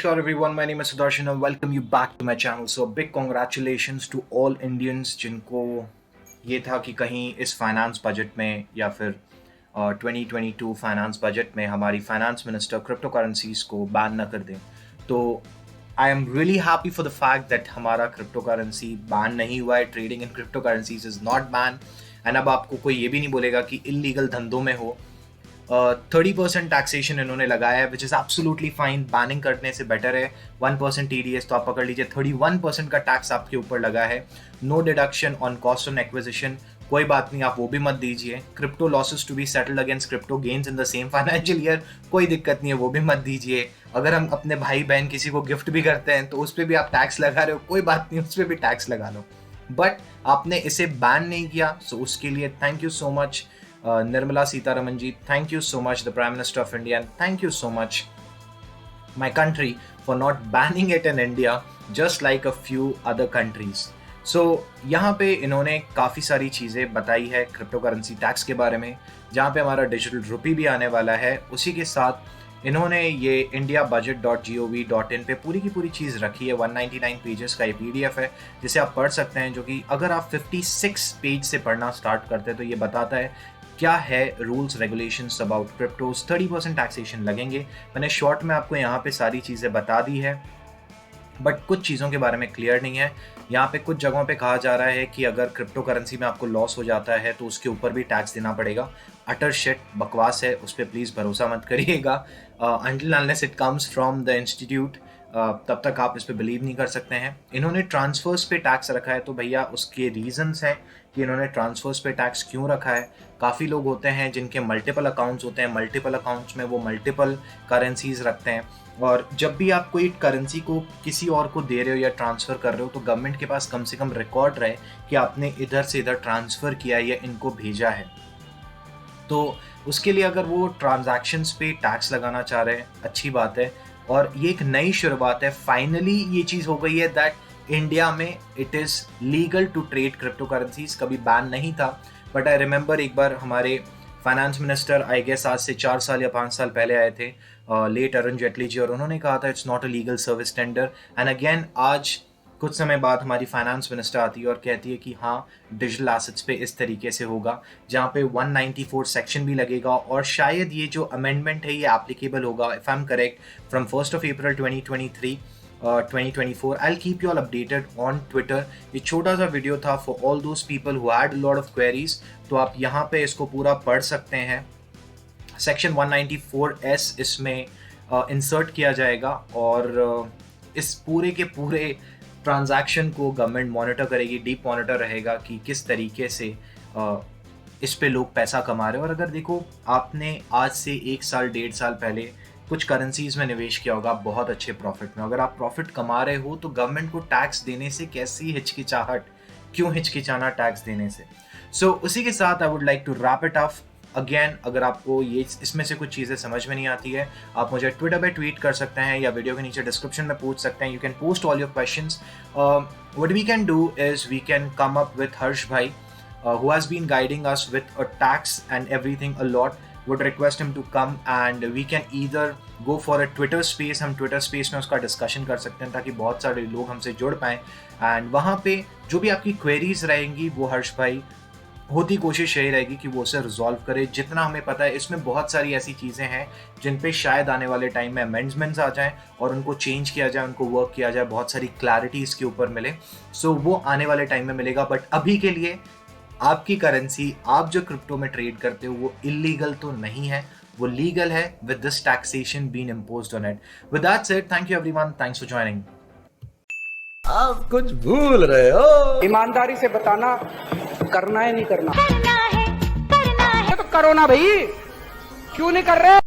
Namaskar everyone, my name is Sudarshan and welcome you back to my channel. So big congratulations to all Indians जिनको ये था कि कहीं इस finance budget में या फिर 2022 फाइनेंस बजट में हमारी फाइनेंस मिनिस्टर क्रिप्टो करेंसीज को बैन ना कर दें. तो I am really happy for the fact that हमारा क्रिप्टो करेंसी बैन नहीं हुआ है. Trading in crypto currencies is not ban and अब आपको कोई ये भी नहीं बोलेगा कि इलीगल धंधों में हो. 30% टैक्सेशन इन्होंने लगाया है which is absolutely fine. Banning करने से बेटर है. 1% TDS तो आप पकड़ लीजिए. 31% का टैक्स आपके ऊपर लगा है. No deduction on cost on acquisition. कोई बात नहीं, आप वो भी मत दीजिए. Crypto losses to be settled against crypto gains in the same financial year. कोई दिक्कत नहीं है, वो भी मत दीजिए. अगर हम अपने भाई बहन किसी को गिफ्ट भी करते हैं तो उस पर भी आप टैक्स लगा रहे हो, कोई बात नहीं, उस पर भी टैक्स लगा लो. बट आपने इसे बैन नहीं किया, सो उसके लिए thank you so much Nirmala Sitharaman ji. Thank you so much, the Prime Minister of India, and thank you so much, my country, for not banning it in India, just like a few other countries. So यहाँ पे इन्होंने काफ़ी सारी चीज़ें बताई है crypto currency tax के बारे में, जहाँ पे हमारा डिजिटल रुपी भी आने वाला है. उसी के साथ इन्होंने ये indiabudget.gov.in पे पूरी की पूरी चीज़ रखी है. 199 पेजेस का ये PDF है जिसे आप पढ़ सकते हैं, जो कि अगर आप 56 पेज से पढ़ना स्टार्ट करते हैं तो ये बताता है क्या है rules regulations about cryptos. 30% taxation लगेंगे. मैंने शॉर्ट में आपको यहाँ पे सारी चीज़ें बता दी है, बट कुछ चीज़ों के बारे में क्लियर नहीं है. यहाँ पे कुछ जगहों पे कहा जा रहा है कि अगर क्रिप्टो करेंसी में आपको लॉस हो जाता है तो उसके ऊपर भी टैक्स देना पड़ेगा. अटर शिट, बकवास है, उस पर प्लीज़ भरोसा मत करिएगा. Until unless it comes from the institute, तब तक आप इस पर बिलीव नहीं कर सकते हैं. इन्होंने ट्रांसफर्स पे टैक्स रखा है, तो भैया उसके रीजंस हैं कि इन्होंने ट्रांसफर्स पे टैक्स क्यों रखा है. काफ़ी लोग होते हैं जिनके मल्टीपल अकाउंट्स होते हैं. मल्टीपल अकाउंट्स में वो मल्टीपल करेंसीज रखते हैं, और जब भी आप कोई करेंसी को किसी और को दे रहे हो या ट्रांसफ़र कर रहे हो तो गवर्नमेंट के पास कम से कम रिकॉर्ड रहे कि आपने इधर से इधर ट्रांसफ़र किया या इनको भेजा है. तो उसके लिए अगर वो ट्रांजैक्शंस पे टैक्स लगाना चाह रहे हैं, अच्छी बात है. और ये एक नई शुरुआत है. फाइनली ये चीज़ हो गई है दैट इंडिया में it is legal to trade cryptocurrencies. कभी बैन नहीं था, बट आई रिमेंबर एक बार हमारे फाइनेंस मिनिस्टर आई गेस आज से 4 साल या 5 साल पहले आए थे, लेट अरुण जेटली जी, और उन्होंने कहा था it's not a legal service tender. And again आज कुछ समय बाद हमारी फाइनेंस मिनिस्टर आती है और कहती है कि हाँ, डिजिटल एसेट्स पे इस तरीके से होगा, जहाँ पे 194 सेक्शन भी लगेगा. और शायद ये जो अमेंडमेंट है ये एप्लीकेबल होगा, if I am correct, from 1 April 2023 2024. I'll keep you all updated on Twitter. ये छोटा सा वीडियो था for all those people who had a lot of queries. तो आप यहाँ पे इसको पूरा पढ़ सकते हैं. सेक्शन 194S इसमें इंसर्ट किया जाएगा, और इस पूरे के पूरे ट्रांजैक्शन को गवर्नमेंट मॉनिटर करेगी. डीप मॉनिटर रहेगा कि किस तरीके से इस पे लोग पैसा कमा रहे हैं. और अगर देखो, आपने आज से 1 साल 1.5 साल पहले कुछ करेंसीज में निवेश किया होगा बहुत अच्छे प्रॉफिट में. अगर आप प्रॉफिट कमा रहे हो तो गवर्नमेंट को टैक्स देने से कैसी हिचकिचाहट, क्यों हिचकिचाना टैक्स देने से. सो उसी के साथ I would like to wrap it up. Again, अगर आपको ये इसमें से कुछ चीज़ें समझ में नहीं आती है, आप मुझे ट्विटर पे ट्वीट कर सकते हैं या वीडियो के नीचे डिस्क्रिप्शन में पूछ सकते हैं. You can post all your questions. What we can do is we can come up with Harsh भाई, who has been guiding us with a tax and everything a lot. Would request him to come and we can either go for a Twitter space. हम Twitter space में उसका discussion कर सकते हैं ताकि बहुत सारे लोग हमसे जुड़ पाएँ. एंड वहाँ पे जो भी आपकी क्वेरीज रहेंगी वो हर्ष भाई होती कोशिश यही रहेगी कि वो उसे रिजॉल्व करे. जितना हमें पता है इसमें बहुत सारी ऐसी चीज़ें हैं जिन पे शायद आने वाले टाइम में अमेंडमेंट्स आ जाएं और उनको चेंज किया जाए, उनको वर्क किया जाए, बहुत सारी क्लैरिटी इसके ऊपर मिले. सो वो आने वाले टाइम में मिलेगा. बट अभी के लिए आपकी करेंसी, आप जो क्रिप्टो में ट्रेड करते हो, वो इलीगल तो नहीं है, वो लीगल है with this taxation been imposed on it. With that said, thank you everyone, thanks for joining. आप कुछ भूल रहे हो. ईमानदारी से बताना, करना है नहीं करना. करना है तो करो ना भाई, क्यों नहीं कर रहे.